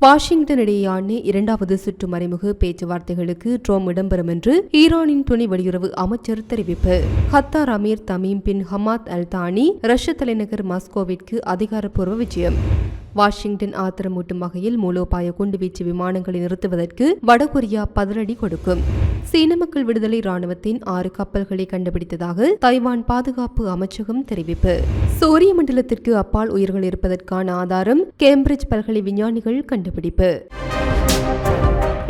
Washington இடையேயான இரண்டாவது சுற்று மறைமுக பேச்சுவார்த்தைகளுக்கு ட்ரம்ப் இடம்பெறும் என்று ஈரானின் துணை வெளியுறவு அமைச்சர் தெரிவிப்பு. Qatar Amir Tamim bin Hamad Al Thani ரஷ்ய தலைநகர் மாஸ்கோவிற்கு அதிகாரப்பூர்வ விஜயம். வாஷிங்டன் ஆத்திரமூட்டும் வகையில் மூலோபாய குண்டுவீச்சு விமானங்களை நிறுத்துவதற்கு வடகொரியா பதிலடி கொடுக்கும். சீன மக்கள் விடுதலை ராணுவத்தின் 6 கப்பல்களை கண்டுபிடித்ததாக தைவான் பாதுகாப்பு அமைச்சகம் தெரிவிப்பு. சூரிய மண்டலத்திற்கு அப்பால் உயிர்கள் இருப்பதற்கான ஆதாரம் கேம்பிரிட்ஜ் பல்கலை விஞ்ஞானிகள் கண்டுபிடிப்பு.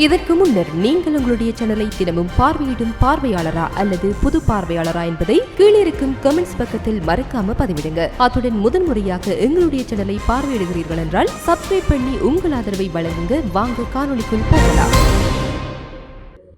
இதற்கு முன்னர் நீங்கள் உங்களுடைய சேனலை தினமும் பார்வையிடும் பார்வையாளரா அல்லது புது பார்வையாளரா என்பதை கீழே இருக்கும் கமெண்ட்ஸ் பக்கத்தில் மறக்காம பதிவிடுங்க. அத்துடன் முதன்முறையாக எங்களுடைய சேனலை பார்வையிடுகிறீர்கள் என்றால் சப்ஸ்கிரைப் பண்ணி உங்கள் ஆதரவை வழங்குங்க. வாங்க காணொளிக்குள் போகலாம்.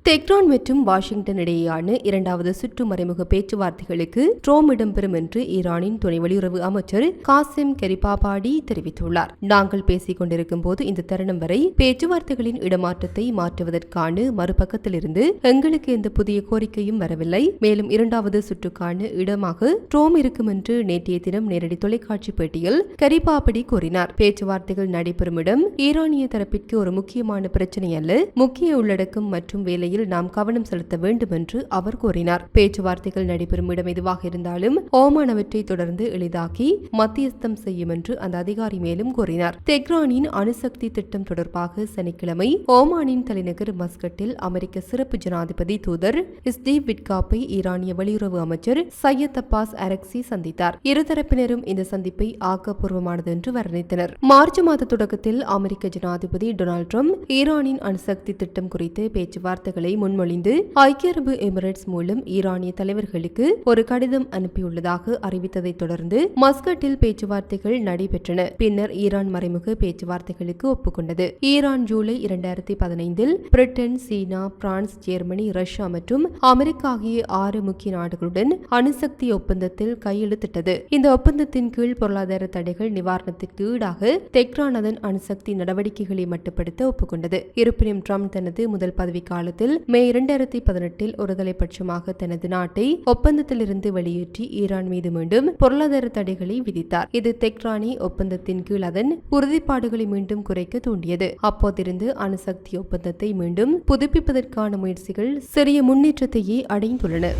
தெஹ்ரான் மற்றும் வாஷிங்டன் இடையேயான இரண்டாவது சுற்று மறைமுக பேச்சுவார்த்தைகளுக்கு ட்ரம்ப் இடம்பெறும் என்று ஈரானின் துணை வெளியுறவு அமைச்சர் காசிம் கரிபாபாடி தெரிவித்துள்ளார். நாங்கள் பேசிக் கொண்டிருக்கும் போது இந்த தருணம் வரை பேச்சுவார்த்தைகளின் இடமாற்றத்தை மாற்றுவதற்கான மறுபக்கத்திலிருந்து எங்களுக்கு எந்த புதிய கோரிக்கையும் வரவில்லை. மேலும் இரண்டாவது சுற்றுக்கான இடமாக ட்ரம்ப் இருக்கும் என்று நேற்றைய தினம் நேரடி தொலைக்காட்சி பேட்டியில் கரிபாபாடி கூறினார். பேச்சுவார்த்தைகள் நடைபெறும் இடம் ஈரானிய தரப்பிற்கு ஒரு முக்கியமான பிரச்சனை அல்ல, முக்கிய உள்ளடக்கம் மற்றும் வேலையில் நாம் கவனம் செலுத்த வேண்டும் என்று அவர் கூறினார். பேச்சுவார்த்தைகள் நடைபெறும் இடம் எதுவாக இருந்தாலும் ஓமான் அவற்றை தொடர்ந்து எளிதாக்கி மத்தியஸ்தம் செய்யும் என்று அந்த அதிகாரி மேலும் கூறினார். தெஹ்ரானின் அணுசக்தி திட்டம் தொடர்பாக சனிக்கிழமை ஓமானின் தலைநகர் மஸ்கட்டில் அமெரிக்க சிறப்பு ஜனாதிபதி தூதர் ஸ்டீவ் விட்காப்பை ஈரானிய வெளியுறவு அமைச்சர் சையத் அப்பாஸ் அரக்சி சந்தித்தார். இருதரப்பினரும் இந்த சந்திப்பை ஆக்கப்பூர்வமானது என்று வர்ணித்தனர். மார்ச் மாத தொடக்கத்தில் அமெரிக்க ஜனாதிபதி டொனால்ட் ட்ரம்ப் ஈரானின் அணுசக்தி திட்டம் குறித்து பேச்சுவார்த்தைகளை முன்மொழிந்து ஐக்கிய அரபு எமிரேட்ஸ் மூலம் ஈரானிய தலைவர்களுக்கு ஒரு கடிதம் அனுப்பியுள்ளதாக அறிவித்ததை தொடர்ந்து மஸ்கட்டில் பேச்சுவார்த்தைகள் நடைபெற்றன. பின்னர் ஈரான் மறைமுக பேச்சுவார்த்தைகளுக்கு ஒப்புக்கொண்டது. ஈரான் ஜூலை 2015 பிரிட்டன், சீனா, பிரான்ஸ், ஜெர்மனி, ரஷ்யா மற்றும் அமெரிக்கா ஆகிய 6 முக்கிய நாடுகளுடன் அணுசக்தி ஒப்பந்தத்தில் கையெழுத்திட்டது. இந்த ஒப்பந்தத்தின் கீழ் பொருளாதார தடைகள் நிவாரணத்திற்கு ஈடாக தெஹ்ரான் அதன் அணுசக்தி நடவடிக்கைகளை மட்டுப்படுத்த ஒப்புக்கொண்டது. இருப்பினும் ட்ரம்ப் தனது முதல் பதவிக்காலத்தில் மே 2018 ஒருதலைபட்சமாக தனது நாட்டை ஒப்பந்தத்திலிருந்து வெளியேற்றி ஈரான் மீது மீண்டும் பொருளாதார தடைகளை விதித்தார். இது தெஹ்ரானை ஒப்பந்தத்தின் கீழ் அதன் உறுதிப்பாடுகளை மீண்டும் குறைக்க தூண்டியது. அப்போதிருந்து அணுசக்தி ஒப்பந்தத்தை மீண்டும் புதுப்பிப்பதற்கான முயற்சிகள் சிறிய முன்னேற்றத்தையே அடைந்துள்ளன.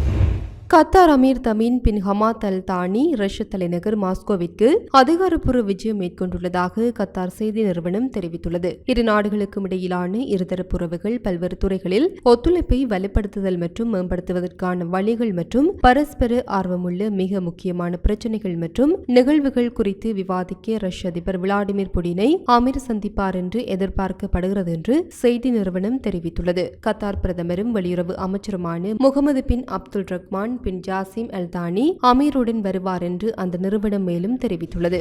Qatar Amir Tamim bin Hamad Al Thani ரஷ்ய தலைநகர் மாஸ்கோவிற்கு அதிகாரப்பூர்வ விஜயம் மேற்கொண்டுள்ளதாக கத்தார் செய்தி நிறுவனம் தெரிவித்துள்ளது. இரு நாடுகளுக்கும் இடையிலான இருதரப்பு உறவுகள் பல்வேறு துறைகளில் ஒத்துழைப்பை வலுப்படுத்துதல் மற்றும் மேம்படுத்துவதற்கான வழிகள் மற்றும் பரஸ்பர ஆர்வமுள்ள மிக முக்கியமான பிரச்சினைகள் மற்றும் நிகழ்வுகள் குறித்து விவாதிக்க ரஷ்ய அதிபர் விளாடிமிர் புடினை அமீர் சந்திப்பார் என்று எதிர்பார்க்கப்படுகிறது என்று செய்தி நிறுவனம் தெரிவித்துள்ளது. கத்தார் பிரதமரும் வெளியுறவு அமைச்சருமான Mohammed bin Abdul Rahman bin Jassim Al Thani அமீருடன் வருவார் என்று அந்த நிறுவனம் மேலும் தெரிவித்துள்ளது.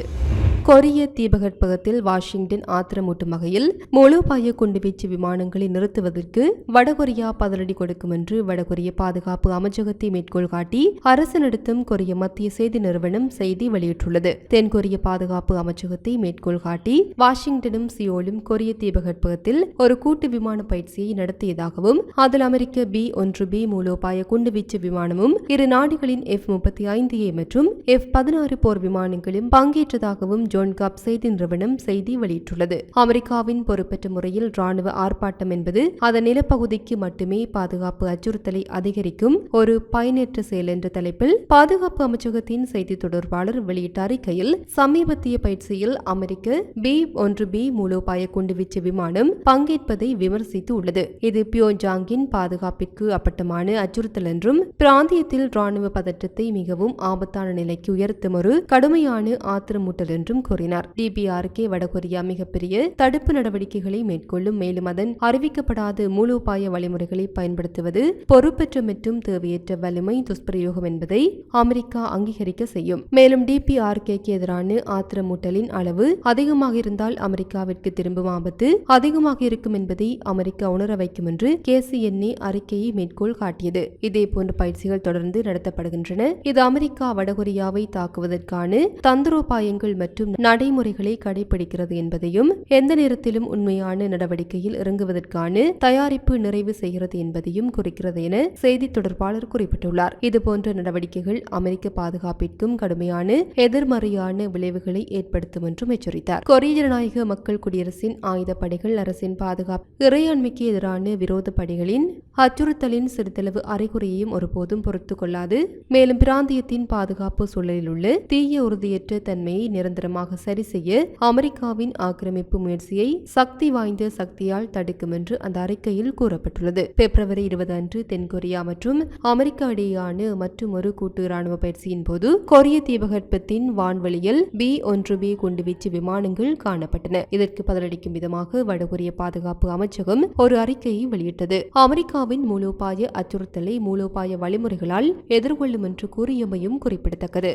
கொரிய தீபகற்பகத்தில் வாஷிங்டன் ஆத்திரமூட்டும் வகையில் மூலோபாய குண்டுவீச்சு விமானங்களை நிறுத்துவதற்கு வடகொரியா பதிலடி கொடுக்கும் என்று வடகொரிய பாதுகாப்பு அமைச்சகத்தை மேற்கோள் காட்டி அரசு நடத்தும் கொரிய மத்திய செய்தி நிறுவனம் செய்தி வெளியிட்டுள்ளது. தென்கொரிய பாதுகாப்பு அமைச்சகத்தை மேற்கோள் காட்டி வாஷிங்டனும் சியோலும் கொரிய தீபகற்பகத்தில் ஒரு கூட்டு விமான பயிற்சியை நடத்தியதாகவும் அதில் அமெரிக்க B-1B மூலோபாய குண்டுவீச்சு விமானமும் இரு நாடுகளின் F-35A மற்றும் F-16 போர் விமானங்களும் பங்கேற்றதாகவும் ஜோன்காப் செய்தி நிறுவனம் செய்தி வெளியிட்டுள்ளது. அமெரிக்காவின் பொறுப்பற்ற முறையில் ராணுவ ஆர்ப்பாட்டம் என்பது அதன் நிலப்பகுதிக்கு மட்டுமே பாதுகாப்பு அச்சுறுத்தலை அதிகரிக்கும் ஒரு பயனற்ற செயல் என்ற தலைப்பில் பாதுகாப்பு அமைச்சகத்தின் செய்தி தொடர்பாளர் வெளியிட்ட அறிக்கையில் சமீபத்திய பயிற்சியில் அமெரிக்க B-1B மூலோபாய குண்டுவீச்சு விமானம் பங்கேற்பதை விமர்சித்து உள்ளது. இது பியோங்யாங்கின் பாதுகாப்பிற்கு அப்பட்டமான அச்சுறுத்தல் என்றும் பிராந்தியத்தில் ராணுவ பதற்றத்தை மிகவும் ஆபத்தான நிலைக்கு உயர்த்தும் ஒரு கடுமையான ஆத்திரமூட்டல் என்றும் கூறினார். DPRK வடகொரியா மிகப்பெரிய தடுப்பு நடவடிக்கைகளை மேற்கொள்ளும், மேலும் அதன் அறிவிக்கப்படாத மூலோபாய வழிமுறைகளை பயன்படுத்துவது பொறுப்பற்ற மற்றும் தேவையற்ற வலிமை துஷ்பிரயோகம் என்பதை அமெரிக்கா அங்கீகரிக்க செய்யும். மேலும் DPRK-க்கு எதிரான ஆத்திரமூட்டலின் அளவு அதிகமாக இருந்தால் அமெரிக்காவிற்கு திரும்பும் ஆபத்து அதிகமாக இருக்கும் என்பதை அமெரிக்கா உணர வைக்கும் என்று KCNA அறிக்கையை மேற்கோள் காட்டியது. இதேபோன்ற பயிற்சிகள் தொடர்ந்து நடத்தப்படுகின்றன. இது அமெரிக்கா வடகொரியாவை தாக்குவதற்கான தந்திரோபாயங்கள் மற்றும் நடைமுறைகளை கடைபிடிக்கிறது என்பதையும் எந்த நேரத்திலும் உண்மையான நடவடிக்கையில் இறங்குவதற்கான தயாரிப்பு நிறைவு செய்கிறது என்பதையும் குறிக்கிறது என செய்தி தொடர்பாளர் குறிப்பிட்டுள்ளார். இதுபோன்ற நடவடிக்கைகள் அமெரிக்க பாதுகாப்பிற்கும் கடுமையான எதிர்மறையான விளைவுகளை ஏற்படுத்தும் என்றும் எச்சரித்தார். கொரிய ஜனநாயக மக்கள் குடியரசின் ஆயுதப்படைகள் அரசின் பாதுகாப்பு இறையாண்மைக்கு எதிரான விரோத படைகளின் அச்சுறுத்தலின் சிறிதளவு அறிகுறியையும் ஒருபோதும் பொறுத்துக் கொள்ளாது. மேலும் பிராந்தியத்தின் பாதுகாப்பு சூழலில் உள்ள தீய உறுதியற்ற தன்மையை நிரந்தரமாக சரி செய்ய அமெரிக்காவின் ஆக்கிரமிப்பு முயற்சியை சக்தி வாய்ந்த சக்தியால் தடுக்கும் என்று அந்த அறிக்கையில் கூறப்பட்டுள்ளது. பிப்ரவரி 20 அன்று தென்கொரியா மற்றும் அமெரிக்கா இடையேயான மற்றும் ஒரு கூட்டு இராணுவ பயிற்சியின் போது கொரிய தீபகற்பத்தின் வான்வெளியில் B-1B குண்டுவீச்சு விமானங்கள் காணப்பட்டன. இதற்கு பதிலளிக்கும் விதமாக வடகொரிய பாதுகாப்பு அமைச்சகம் ஒரு அறிக்கையை வெளியிட்டது. அமெரிக்காவின் மூலோபாய அச்சுறுத்தலை மூலோபாய வழிமுறைகளால் எதிர்கொள்ளும் என்று கூறியமையும் குறிப்பிடத்தக்கது.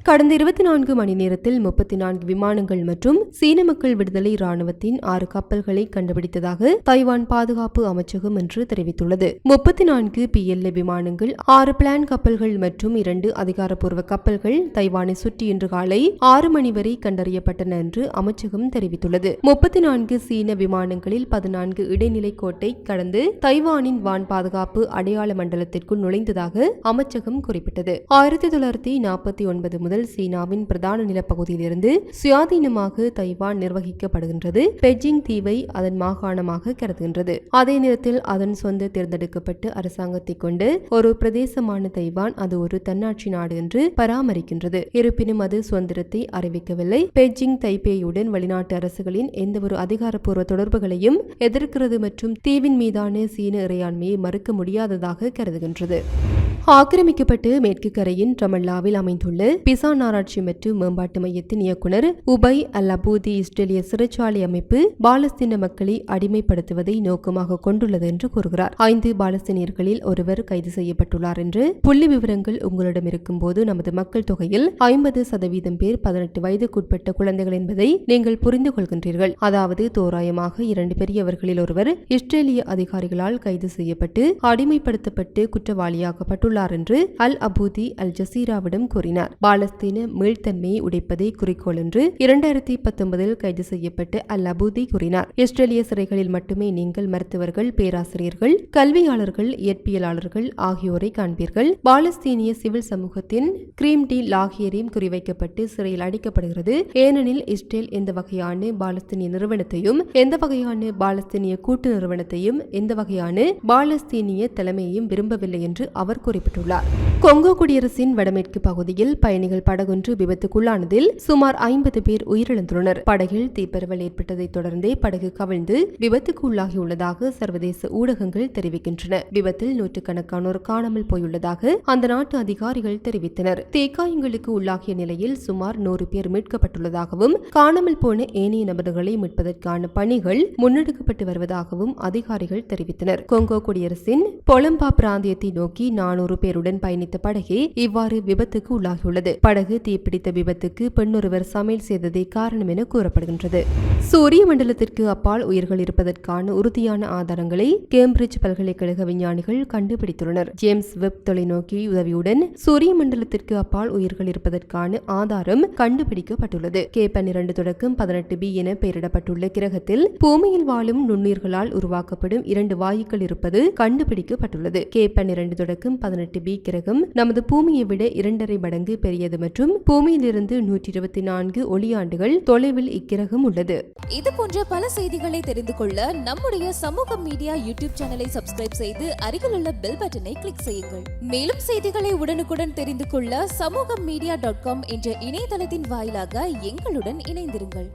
கடந்த 24 மணி நேரத்தில் 34 விமானங்கள் மற்றும் சீன மக்கள் விடுதலை ராணுவத்தின் 6 கப்பல்களை கண்டுபிடித்ததாக தைவான் பாதுகாப்பு அமைச்சகம் இன்று தெரிவித்துள்ளது. 34 PLA விமானங்கள், 6 பிளான் கப்பல்கள் மற்றும் 2 அதிகாரப்பூர்வ கப்பல்கள் தைவானை சுற்றி இன்று காலை 6 மணி வரை கண்டறியப்பட்டன என்று அமைச்சகம் தெரிவித்துள்ளது. 34 சீன விமானங்களில் 14 இடைநிலை கோட்டை கடந்து தைவானின் வான் பாதுகாப்பு அடையாள மண்டலத்திற்குள் நுழைந்ததாக அமைச்சகம் குறிப்பிட்டது. 1949 முதல் சீனாவின் பிரதான நிலப்பகுதியிலிருந்து சுயாதீனமாக தைவான் நிர்வகிக்கப்படுகின்றது. பெய்ஜிங் தீவை அதன் மாகாணமாக கருதுகின்றது. அதே நேரத்தில் அதன் சொந்த தேர்ந்தெடுக்கப்பட்ட அரசாங்கத்தை கொண்டு ஒரு பிரதேசமான தைவான் அது ஒரு தன்னாட்சி நாடு என்று பராமரிக்கின்றது. இருப்பினும் அது சுதந்திரத்தை அறிவிக்கவில்லை. பெய்ஜிங் தைபேயுடன் வெளிநாட்டு அரசுகளின் எந்தவொரு அதிகாரப்பூர்வ தொடர்புகளையும் எதிர்க்கிறது மற்றும் தீவின் மீதான சீன இறையாண்மையை மறுக்க முடியாததாக கருதுகின்றது. ஆக்கிரமிக்கப்பட்டு மேற்கு கரையின் ரமல்லாவில் அமைந்துள்ள பிசா நாராட்சி மற்றும் மேம்பாட்டு மையத்தின் இயக்குநர் உபை அல் அபூதி இஸ்ரேலிய சிறைச்சாலை அமைப்பு பாலஸ்தீன மக்களை அடிமைப்படுத்துவதை நோக்கமாக கொண்டுள்ளது என்று கூறுகிறார். 5 பாலஸ்தீனியர்களில் ஒருவர் கைது செய்யப்பட்டுள்ளார் என்று புள்ளி விவரங்கள் உங்களிடம் இருக்கும் போது நமது மக்கள் தொகையில் 50% பேர் 18 வயதுக்குட்பட்ட குழந்தைகள் என்பதை நீங்கள் புரிந்து கொள்கின்றீர்கள். அதாவது தோராயமாக 2 பெரியவர்களில் ஒருவர் இஸ்ரேலிய அதிகாரிகளால் கைது செய்யப்பட்டு அடிமைப்படுத்தப்பட்டு குற்றவாளியாக்கப்பட்டுள்ளார் என்று அல் அபூதி அல் ஜசீராவிடம் கூறினார். பாலஸ்தீன மீள்தன்மையை உடைப்பதை குறிக்கோள் என்று 2019 கைது செய்யப்பட்டு அல் அபூதி கூறினார். இஸ்ரேலிய சிறைகளில் மட்டுமே நீங்கள் மருத்துவர்கள், பேராசிரியர்கள், கல்வியாளர்கள், இயற்பியலாளர்கள் ஆகியோரை காண்பீர்கள். பாலஸ்தீனிய சிவில் சமூகத்தின் கிரீம் டி லாகியரையும் குறிவைக்கப்பட்டு சிறையில் அடைக்கப்படுகிறது. ஏனெனில் இஸ்ரேல் எந்த வகையான பாலஸ்தீனிய நிறுவனத்தையும், எந்த வகையான பாலஸ்தீனிய கூட்டு நிறுவனத்தையும், எந்த வகையான பாலஸ்தீனிய தலைமையையும் விரும்பவில்லை என்று அவர் குறிப்பிட்டார். கொங்கோ குடியரசின் வடமேற்கு பகுதியில் பயணிகள் படகொன்று விபத்துக்குள்ளானதில் சுமார் 50 பேர் உயிரிழந்துள்ளனர். படகில் தீப்பரவல் ஏற்பட்டதை தொடர்ந்தே படகு கவிழ்ந்து விபத்துக்கு உள்ளாகியுள்ளதாக சர்வதேச ஊடகங்கள் தெரிவிக்கின்றன. விபத்தில் நூற்றுக்கணக்கானோர் காணாமல் போயுள்ளதாக அந்த நாட்டு அதிகாரிகள் தெரிவித்தனர். தீக்காயங்களுக்கு உள்ளாகிய நிலையில் சுமார் 100 பேர் மீட்கப்பட்டுள்ளதாகவும் காணாமல் போன ஏனைய நபர்களை மீட்பதற்கான பணிகள் முன்னெடுக்கப்பட்டு வருவதாகவும் அதிகாரிகள் தெரிவித்தனர். கொங்கோ குடியரசின் பொலம்பா பிராந்தியத்தை நோக்கி 400 பேருடன் பயணித்த படகே இவ்வாறு விபத்துக்கு உள்ளாகியுள்ளது. படகு தீப்பிடித்த விபத்துக்கு பெண்ணொருவர் சமையல் செய்ததே காரணம் என கூறப்படுகின்றது. சூரிய மண்டலத்திற்கு அப்பால் உயிர்கள் இருப்பதற்கான உறுதியான ஆதாரங்களை கேம்பிரிட்ஜ் பல்கலைக்கழக விஞ்ஞானிகள் கண்டுபிடித்துள்ளனர். ஜேம்ஸ் வெப் தொலைநோக்கி உதவியுடன் சூரிய மண்டலத்திற்கு அப்பால் உயிர்கள் இருப்பதற்கான ஆதாரம் கண்டுபிடிக்கப்பட்டுள்ளது. K12 தொடக்கம் 18b என பெயரிடப்பட்டுள்ள கிரகத்தில் பூமியில் வாழும் நுண்ணுயிர்களால் உருவாக்கப்படும் 2 வாயுக்கள் இருப்பது கண்டுபிடிக்கப்பட்டுள்ளது. K12 தொடக்கம் 18b கிரகம் நமது பூமியை விட 2.5 மடங்கு பெரியது மற்றும் பூமியிலிருந்து 124 ஒளியாண்டுகள் தொலைவில் இக்கிரகம் உள்ளது. இது போன்ற பல செய்திகளை தெரிந்து கொள்ள நம்முடைய சமூக மீடியா யூடியூப் சேனலை சப்ஸ்கிரைப் செய்து அருகிலுள்ள பெல் பட்டனை கிளிக் செய்யுங்கள். மேலும் செய்திகளை உடனுக்குடன் தெரிந்து கொள்ள சமூகமீடியா.com என்ற இணையதளத்தின் வாயிலாக எங்களுடன் இணைந்திருங்கள்.